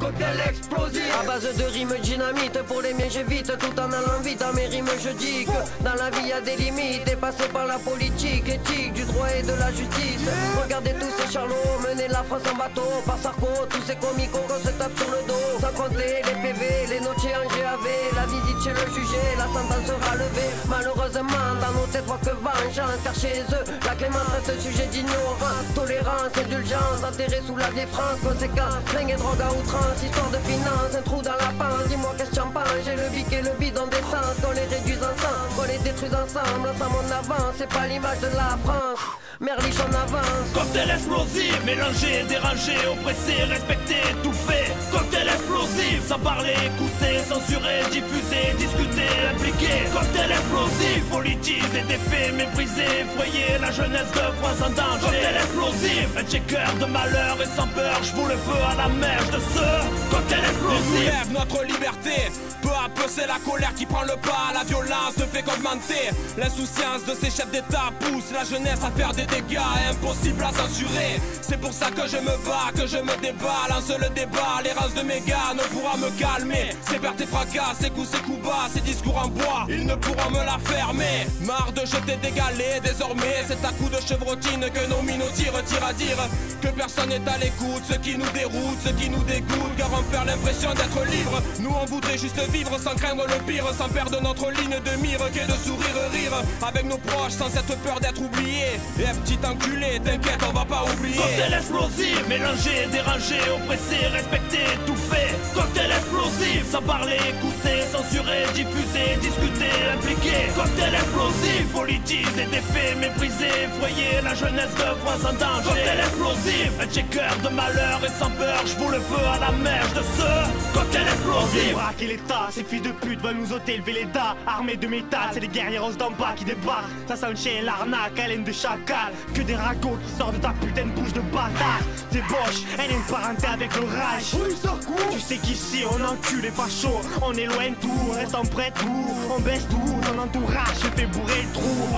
cocktail explosif. À base de rimes dynamite, pour les miens j'évite tout en allant vite. Dans mes rimes je dis que dans la vie y a des limites, dépassées par la politique, éthique, du droit et de la justice. Regardez tous ces charlots mener la France en bateau par Sarko, tous ces comicos qu'on se tape sur le dos. Sans compter les PV, les notiers en GAV, la visite chez le jugé, la sentence sera levée. Malheureusement dans nos têtes voit que vengeance, car chez eux la clémence reste sujet d'ignorance. Tolérance, indulgence, enterré sous la vieille France. Conséquence, flingue et drogue à outrance, histoire de finance, un trou dans la panse. Dis-moi qu'est-ce que t'en penses, j'ai le bic et le bidon d'essence. Qu'on les réduise ensemble, qu'on les détruise ensemble. Ensemble on avance, c'est pas l'image de la France. Merliche en avance. Cocktail explosif, mélangé, dérangé, oppressé, respecté, étouffé. Cocktail explosif, sans parler, écouter, censurer, diffuser, discuter, impliquer. Cocktail explosif, politiser, défait, mépriser, effrayer la jeunesse de France en danger. Cocktail explosif, un checker de malheur et sans peur, j'voue le feu à la mèche de ce cocktail explosif. Lève notre liberté, peu à peu c'est la colère qui prend le pas. La violence ne fait qu'augmenter. L'insouciance de ces chefs d'état pousse la jeunesse à faire des dégâts impossibles à censurer. C'est pour ça que je me bats, que je me débat. Lance le débat, l'errance de mes gars ne pourra me calmer. Ces pertes et fracas, ces coups bas, ces discours en bois, ils ne pourront me la fermer. Marre de jeter des galets, désormais c'est à coup de chevrotine que nos minotis retirent à dire que personne n'est à l'écoute. Ce qui nous déroute, ce qui nous dégoûte, car on perd l'impression d'être libre. Nous on voudrait juste vivre sans craindre le pire, sans perdre notre ligne de mire, qu'est de sourire, rire avec nos proches sans cette peur d'être oublié. Et petit enculé, t'inquiète, on va pas oublier. Cocktail explosif, mélangé, dérangé, oppressé, respecté, étouffé. Cocktail explosif, sans parler, écouter, censurer, diffuser, discuter, impliquer. Cocktail explosif, politiser, défait, mépriser, effrayer la jeunesse de France en danger. Cocktail explosif, un checker de malheur et sans peur, j'voue le feu à la mèche de ce cocktail explosif. Braquer l'État, ces fils de pute veulent nous ôter le Véleda. Armés de métal, c'est les guerriers d'en bas qui débarquent. Ça sent le chien, l'arnaque, haleine de chacal. Que des ragots qui sortent de ta putain de bouche de bâtard. T'es boche, elle est une parenté avec l'orage. Tu sais qu'ici on encule les fachos. On éloigne tout, reste en prêt tout. On baisse tout, ton entourage se fait bourrer le trou.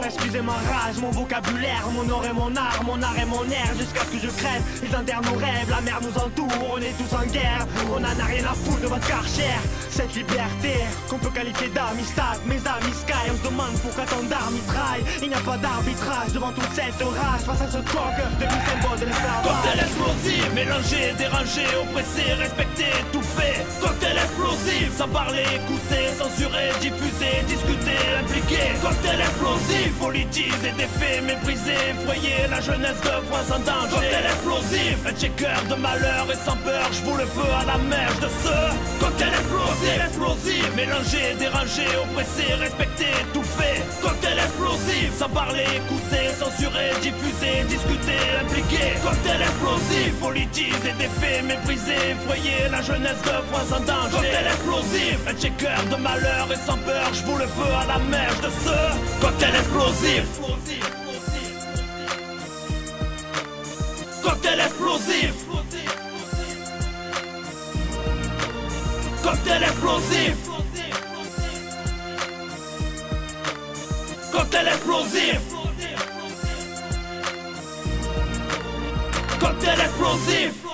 Excusez ma rage, mon vocabulaire, mon or et mon art et mon air. Jusqu'à ce que je crève, ils enterrent nos rêves. La mer nous entoure, on est tous en guerre. On en a rien à foutre de votre carchère. Cette liberté qu'on peut qualifier d'amistad, mes amis Sky, on se demande pourquoi tant d'armes y traillent. Il n'y a pas d'arbitrage devant toute cette rage. Face à ce coq, devenu symbole de l'esclavage. Cocktail explosif, mélangé, dérangé, oppressé, respecté, étouffé. Cocktail explosif, sans parler, écouter, censurer, diffuser, discuter, impliquer. Cocktail explosif, politiser, défait, mépriser, effrayer la jeunesse de France en danger. Cocktail explosif, un checker de malheur et sans peur, j'voue le feu à la mèche de ce cocktail explosif. Cocktail explosif, mélangé, dérangé, oppressé, respecté, étouffé. Cocktail explosif, sans parler, écouter, censurer, diffuser, discuter, impliquer. Cocktail explosif, politiser, défait, mépriser, effrayer la jeunesse de France en danger. Cocktail explosif, un checker de malheur et sans peur, j'voue le feu à la mèche de ce cocktail explosif. Cocktail explosif. Cocktail explosif. Cocktail explosif. Cocktail explosif.